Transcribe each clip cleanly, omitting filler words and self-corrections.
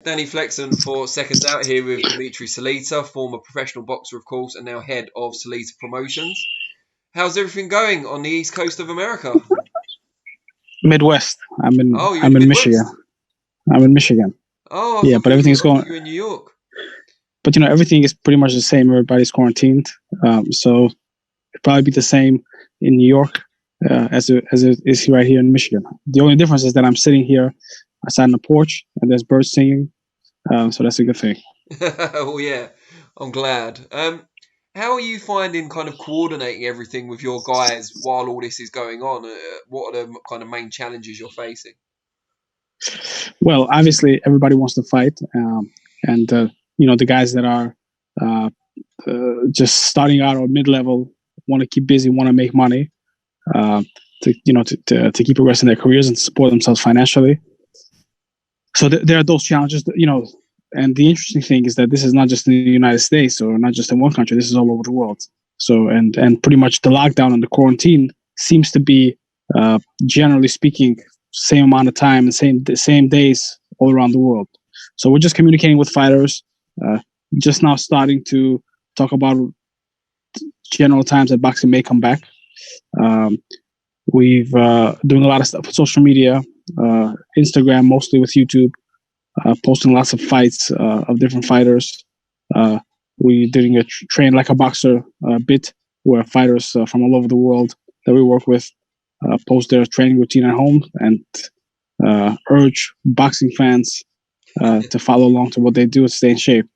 Danny Flexen for Seconds Out here with Dmitriy Salita, former professional boxer, of course, and now head of Salita Promotions. How's everything going on the East Coast of America? Midwest. I'm in Midwest? Michigan. I'm in Michigan. Oh, yeah, but everything's going. You're in New York. But everything is pretty much the same. Everybody's quarantined, so it'll probably be the same in New York as it is right here in Michigan. The only difference is that I'm sitting here outside on the porch and there's birds singing, so that's a good thing. Oh yeah, I'm glad. How are you finding kind of coordinating everything with your guys while all this is going on? What are the kind of main challenges you're facing? Well, obviously everybody wants to fight, and the guys that are just starting out or mid-level want to keep busy, want to make money, to keep progressing their careers and support themselves financially. So there are those challenges, and the interesting thing is that this is not just in the United States or not just in one country. This is all over the world. So and pretty much the lockdown and the quarantine seems to be, generally speaking, same amount of time and same days all around the world. So we're just communicating with fighters, just now starting to talk about general times that boxing may come back. We've doing a lot of stuff with social media, Instagram, mostly with YouTube, posting lots of fights of different fighters. We're doing a train like a boxer bit where fighters from all over the world that we work with post their training routine at home and urge boxing fans to follow along to what they do and stay in shape.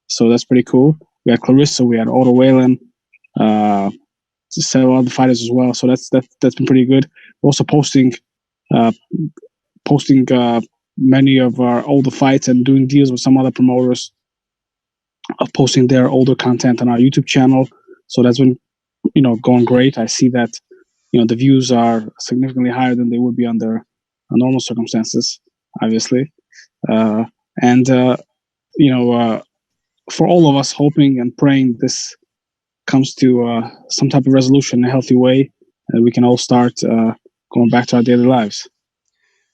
So that's pretty cool. We had Claressa, we had Otto Wallin, several other fighters as well. So that's been pretty good. We're also posting many of our older fights and doing deals with some other promoters of posting their older content on our YouTube channel. So that's been, going great. I see that, the views are significantly higher than they would be under normal circumstances, obviously. For all of us, hoping and praying this comes to some type of resolution in a healthy way, and we can all start going back to our daily lives.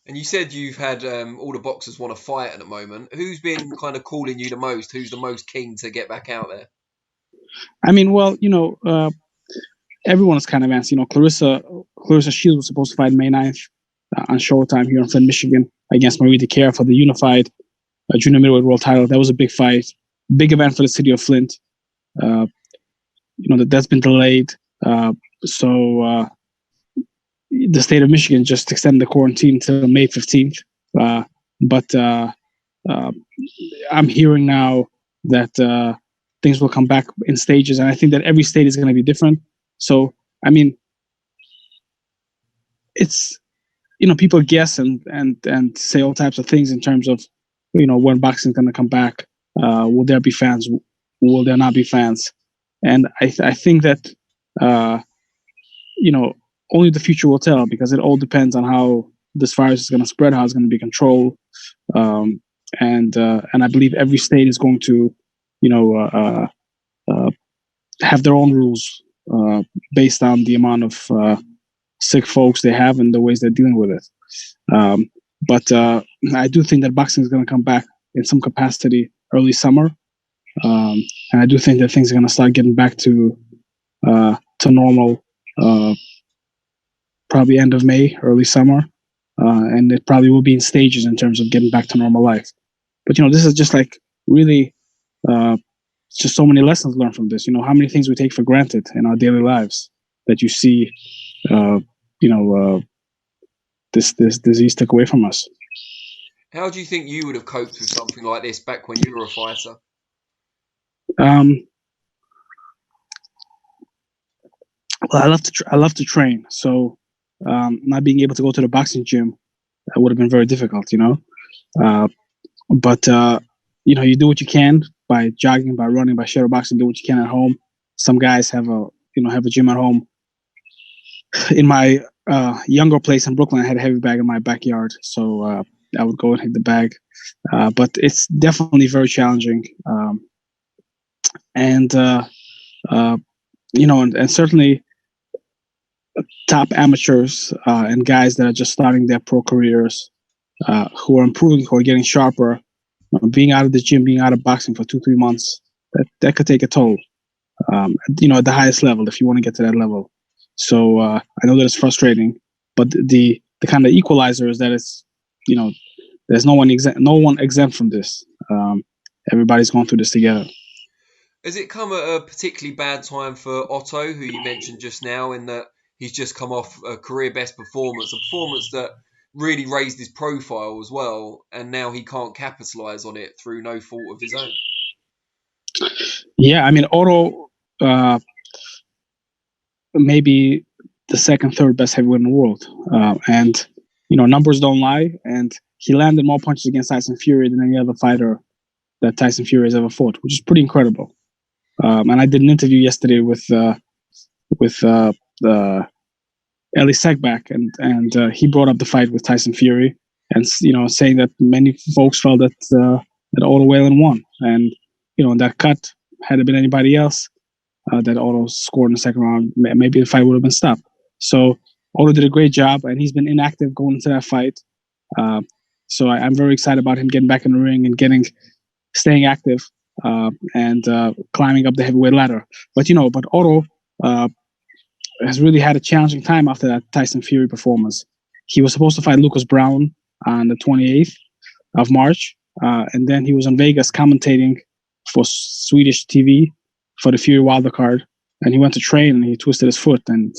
And you said you've had all the boxers want to fight at the moment. Who's been kind of calling you the most? Who's the most keen to get back out there? I mean, well, everyone is kind of antsy. Claressa Shields was supposed to fight May 9th on Showtime here in Flint, Michigan, against Marie DeCare for the unified junior middleweight world title. That was a big fight, big event for the city of Flint. That's been delayed. So the state of Michigan just extended the quarantine till May 15th. But I'm hearing now that things will come back in stages, and I think that every state is going to be different. So, I mean, it's, people guess and say all types of things in terms of, when boxing is going to come back. Will there be fans? Will there not be fans? And I think that, only the future will tell, because it all depends on how this virus is going to spread, how it's going to be controlled. And I believe every state is going to, have their own rules based on the amount of sick folks they have and the ways they're dealing with it. But I do think that boxing is going to come back in some capacity early summer. And I do think that things are going to start getting back to normal probably end of May, early summer. And it probably will be in stages in terms of getting back to normal life. But, this is just like really just so many lessons learned from this. How many things we take for granted in our daily lives that you see, this disease took away from us. How do you think you would have coped with something like this back when you were a fighter? Well, I love to train. So not being able to go to the boxing gym would have been very difficult, But you do what you can by jogging, by running, by shadow boxing. Do what you can at home. Some guys have a gym at home. In my younger place in Brooklyn, I had a heavy bag in my backyard, so I would go and hit the bag. But it's definitely very challenging, and certainly top amateurs and guys that are just starting their pro careers, who are improving, who are getting sharper, being out of the gym, being out of boxing for 2-3 months, that could take a toll. At the highest level, if you want to get to that level. So I know that it's frustrating, but the kind of equalizer is that it's, there's no one exempt from this. Everybody's going through this together. Has it come at a particularly bad time for Otto, who you mentioned just now, in that he's just come off a career best performance, a performance that really raised his profile as well, and now he can't capitalise on it through no fault of his own? Yeah, I mean, Otto, maybe the second, third best heavyweight in the world. And, numbers don't lie. And he landed more punches against Tyson Fury than any other fighter that Tyson Fury has ever fought, which is pretty incredible. And I did an interview yesterday with Eli Sekbak, and he brought up the fight with Tyson Fury, and saying that many folks felt that Otto Wallin won, and in that cut, had it been anybody else that Otto scored in the second round, maybe the fight would have been stopped. So Otto did a great job, and he's been inactive going into that fight. So I'm very excited about him getting back in the ring and staying active and climbing up the heavyweight ladder. But Otto has really had a challenging time after that Tyson Fury performance. He was supposed to fight Lucas Brown on the 28th of March, and then he was in Vegas commentating for Swedish TV for the Fury Wilder card, and he went to train and he twisted his foot, and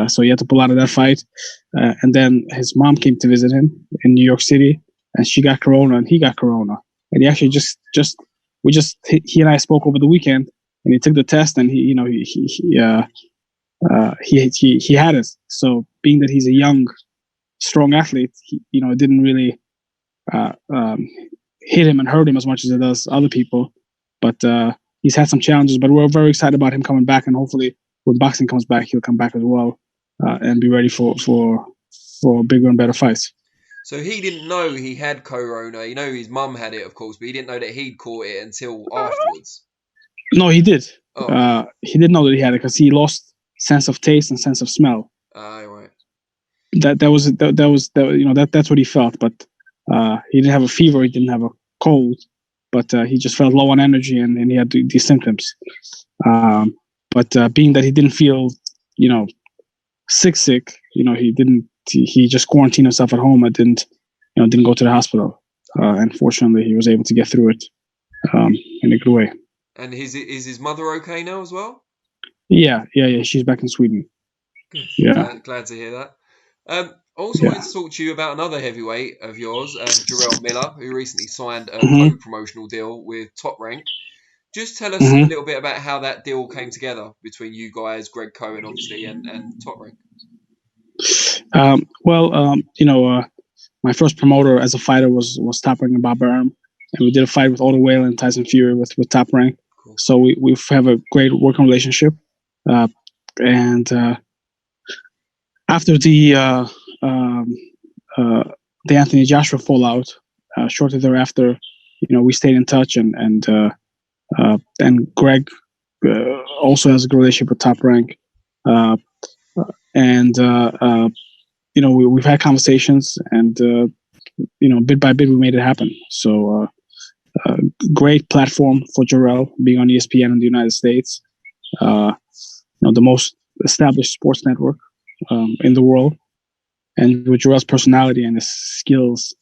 so he had to pull out of that fight. And then his mom came to visit him in New York City, and she got corona and he got corona. And he actually he and I spoke over the weekend, and he took the test, and he had it. So being that he's a young, strong athlete, it didn't really hit him and hurt him as much as it does other people. But he's had some challenges, but we're very excited about him coming back, and hopefully when boxing comes back, he'll come back as well and be ready for bigger and better fights. So he didn't know he had corona. His mum had it, of course, but he didn't know that he'd caught it until afterwards. No, he did. Oh. He didn't know that he had it because he lost sense of taste and sense of smell. Right. That's what he felt. But he didn't have a fever. He didn't have a cold. But he just felt low on energy, and he had these symptoms. But being that he didn't feel, sick, he just quarantined himself at home and didn't go to the hospital. And fortunately, he was able to get through it in a good way. And is his mother okay now as well? Yeah. She's back in Sweden. Good. Yeah, glad to hear that. I also wanted to talk to you about another heavyweight of yours, Jarrell Miller, who recently signed a co-promotional deal with Top Rank. Just tell us a little bit about how that deal came together between you guys, Greg Cohen, obviously, and Top Rank. My first promoter as a fighter was Top Rank and Bob Arum, and we did a fight with Otto Wallin and Tyson Fury with Top Rank. Cool. So we have a great working relationship, and after the Anthony Joshua fallout, shortly thereafter, we stayed in touch, and Greg also has a good relationship with Top Rank, we've had conversations, and bit by bit we made it happen. So great platform for Jarrell, being on ESPN in the United States, the most established sports network in the world, and with Jarrell's personality and his skills,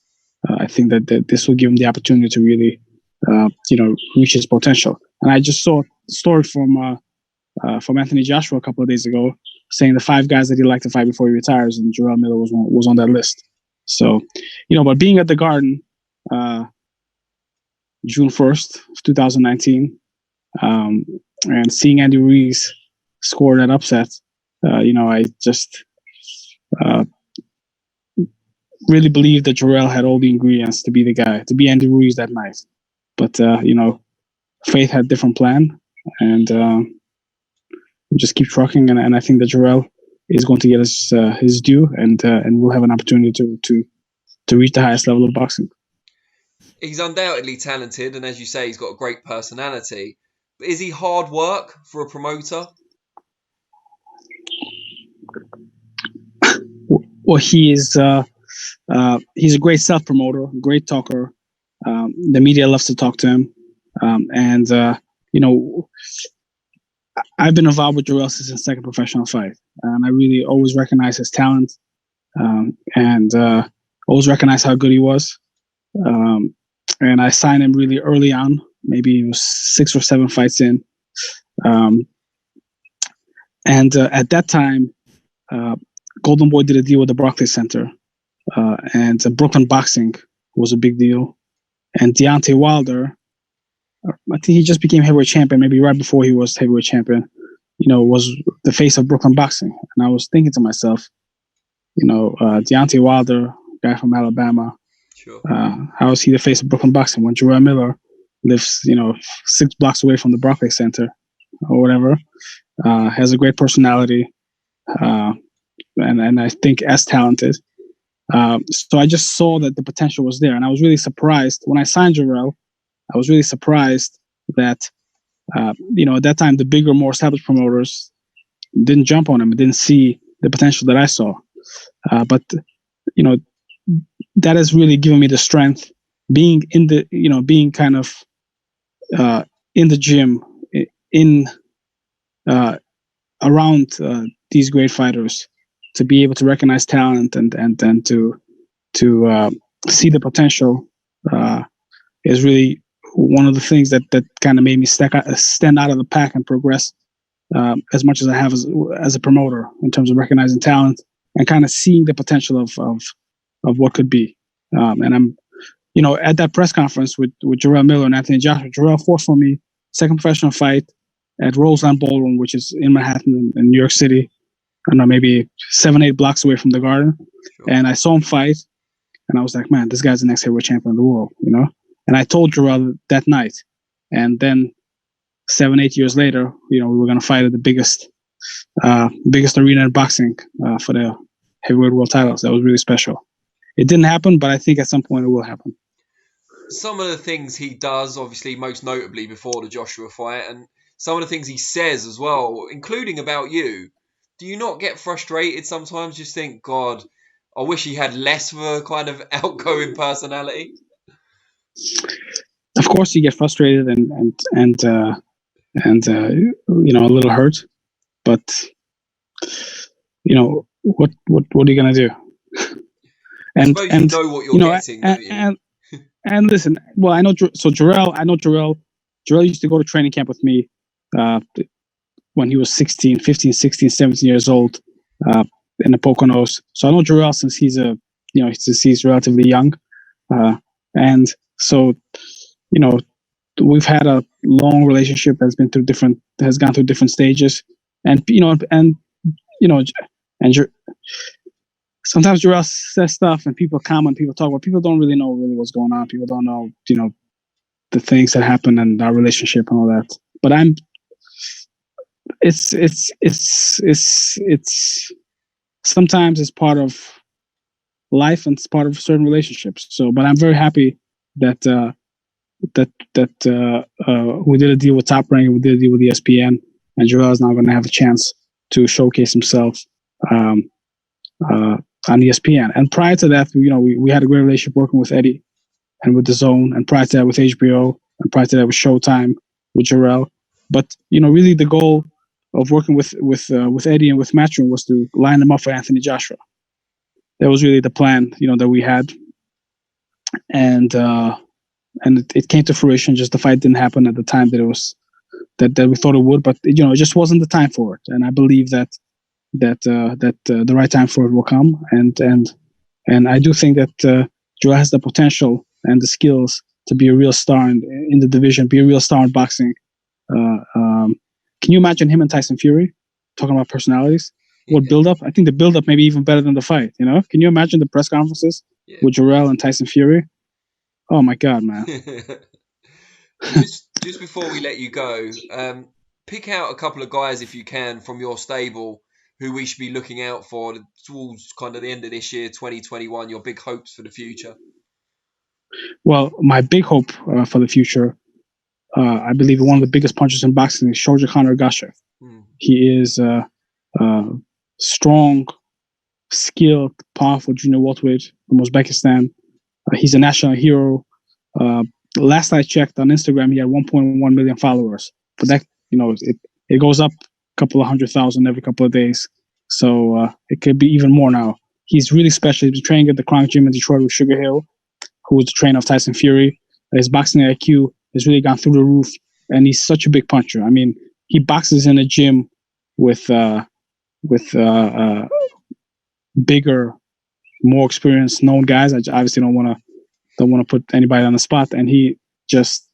I think that this will give him the opportunity to really reach his potential. And I just saw a story from Anthony Joshua a couple of days ago, saying the 5 guys that he'd like to fight before he retires, and Jarrell Miller was on that list. So, but being at the Garden, June 1st, 2019, and seeing Andy Ruiz score that upset, I just really believed that Jarrell had all the ingredients to be the guy, to be Andy Ruiz that night. But, fate had a different plan, and we just keep trucking, and I think that Jarrell is going to get his due, and we'll have an opportunity to reach the highest level of boxing. He's undoubtedly talented, and as you say, he's got a great personality. But is he hard work for a promoter? Well, he's a great self-promoter, great talker, The media loves to talk to him, and I've been involved with Jarrell since his second professional fight, and I really always recognize his talent, and always recognize how good he was. And I signed him really early on. Maybe it was 6 or 7 fights in. At that time, Golden Boy did a deal with the Barclays Center, and Brooklyn Boxing was a big deal. And Deontay Wilder, I think he just became heavyweight champion, maybe right before he was heavyweight champion, was the face of Brooklyn Boxing. And I was thinking to myself, Deontay Wilder, guy from Alabama, sure. How is he the face of Brooklyn Boxing when Jarrell Miller lives, 6 blocks away from the Barclays Center or whatever, has a great personality, and I think as talented. So I just saw that the potential was there, and I was really surprised when I signed Jarrell. I was really surprised that, at that time, the bigger, more established promoters didn't jump on him, didn't see the potential that I saw. But that has really given me the strength, being in the, being kind of in the gym, around these great fighters, to be able to recognize talent and to see the potential is really one of the things that kind of made me stand out of the pack and progress as much as I have as a promoter, in terms of recognizing talent and kind of seeing the potential of what could be. And I'm, at that press conference with Jarrell Miller and Anthony Joshua, Jarrell fought for me, second professional fight at Roseland Ballroom, which is in Manhattan in New York City. I don't know, maybe 7-8 blocks away from the Garden. Sure. And I saw him fight, and I was like, man, this guy's the next heavyweight champion of the world, And I told Jarrell that night. And then 7-8 years later, we were going to fight at the biggest arena in boxing for the heavyweight world titles. That was really special. It didn't happen, but I think at some point it will happen. Some of the things he does, obviously, most notably before the Joshua fight, and some of the things he says as well, including about you, do you not get frustrated sometimes? Just think, God, I wish he had less of a kind of outgoing personality. Of course, you get frustrated and a little hurt, but what are you gonna do? And I suppose you know what you're getting, don't you? And listen, well, I know Jarrell used to go to training camp with me when he was 15, 16, 17 years old in the Poconos. So I know Jarrell since he's relatively young. And so, we've had a long relationship that's gone through different stages. And, sometimes Jarrell says stuff and people comment, people talk, but people don't really know what's going on. People don't know, the things that happen in our relationship and all that. But it's sometimes it's part of life and it's part of certain relationships. So, but I'm very happy that we did a deal with Top Rank, and we did a deal with ESPN, and Jarrell is now going to have a chance to showcase himself on ESPN. And prior to that, we had a great relationship working with Eddie and with DAZN, and prior to that with HBO, and prior to that with Showtime with Jarrell. But really the goal of working with Eddie and with Matchroom was to line him up for Anthony Joshua. That was really the plan, that we had, and it came to fruition. Just the fight didn't happen at the time that it was that we thought it would, but it just wasn't the time for it. And I believe that the right time for it will come, and I do think that Jarrell has the potential and the skills to be a real star in the division, be a real star in boxing. Can you imagine him and Tyson Fury talking about personalities? What build-up? I think the build-up may be even better than the fight, Can you imagine the press conferences with Jarrell and Tyson Fury? Oh, my God, man. just before we let you go, pick out a couple of guys, if you can, from your stable who we should be looking out for towards kind of the end of this year, 2021, your big hopes for the future. Well, my big hope for the future, I believe one of the biggest punchers in boxing is Shoja Gashev. He is strong, skilled, powerful junior welterweight from Uzbekistan. He's a national hero. Last I checked on Instagram, he had 1.1 million followers. But that, it goes up a couple of 100,000 every couple of days. So it could be even more now. He's really special. He's been training at the Chronic Gym in Detroit with Sugar Hill, who was the trainer of Tyson Fury. His boxing IQ has really gone through the roof, and he's such a big puncher. I mean, he boxes in a gym with bigger, more experienced, known guys. I obviously don't want to put anybody on the spot, and he just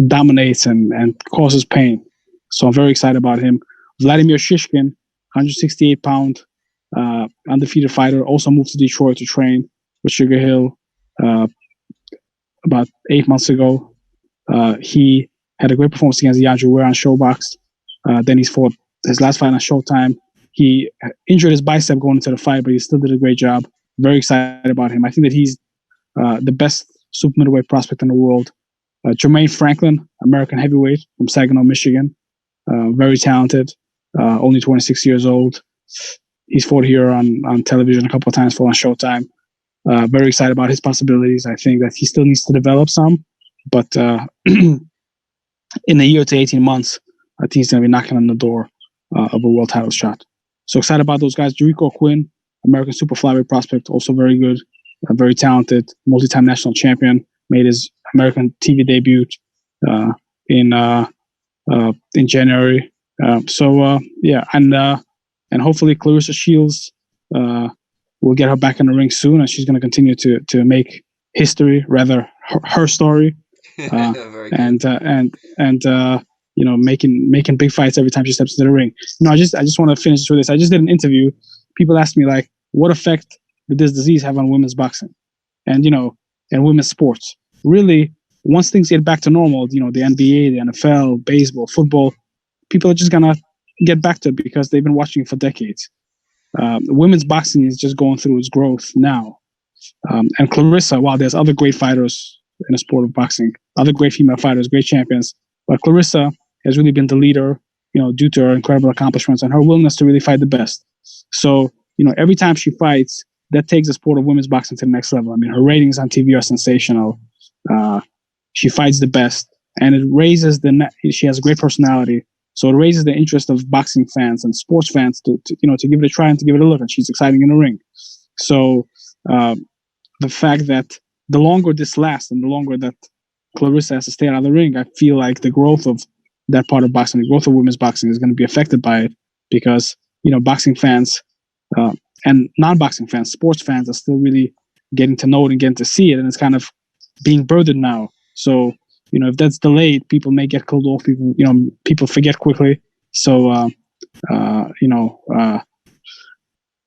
dominates and causes pain. So I'm very excited about him. Vladimir Shishkin, 168-pound undefeated fighter, also moved to Detroit to train with Sugar Hill about 8 months ago. He had a great performance against Yadru Ware on Showbox. Then he's fought his last fight on Showtime. He injured his bicep going into the fight, but he still did a great job. Very excited about him. I think that he's the best super middleweight prospect in the world. Jermaine Franklin, American heavyweight from Saginaw, Michigan. Very talented, only 26 years old. He's fought here on television a couple of times, fought on Showtime. Very excited about his possibilities. I think that he still needs to develop some, but in a year to 18 months, I think he's going to be knocking on the door of a world title shot. So excited about those guys. Jericho Quinn, American super flyweight prospect, also very good, very talented, multi-time national champion, made his American TV debut in January. And hopefully Claressa Shields will get her back in the ring soon, and she's going to continue to make history, rather her story, making big fights every time she steps into the ring. I just want to finish with this. I just did an interview. People asked me, like, what effect did this disease have on women's boxing and women's sports? Really, once things get back to normal, the NBA, the NFL, baseball, football, people are just gonna get back to it because they've been watching it for decades. Women's boxing is just going through its growth now. And Claressa, while there's other great fighters in the sport of boxing, other great female fighters, great champions, but Claressa has really been the leader, due to her incredible accomplishments and her willingness to really fight the best. So, every time she fights, that takes the sport of women's boxing to the next level. I mean, her ratings on TV are sensational. She fights the best, and it raises she has a great personality. So it raises the interest of boxing fans and sports fans to give it a try and to give it a look. And she's exciting in the ring. So the fact that the longer this lasts and the longer that Claressa has to stay out of the ring, I feel like the growth of that part of boxing, the growth of women's boxing, is going to be affected by it because boxing fans and non-boxing fans, sports fans, are still really getting to know it and getting to see it, and it's kind of being burdened now. So if that's delayed, people may get cold off. People forget quickly. So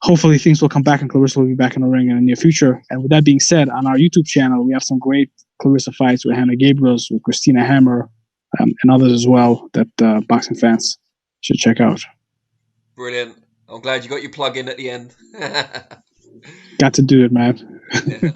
hopefully things will come back and Claressa will be back in the ring in the near future. And with that being said, on our YouTube channel, we have some great Claressa fights with Hannah Gabriels, with Christina Hammer, and others as well that boxing fans should check out. Brilliant. I'm glad you got your plug in at the end. Got to do it, man. Yeah.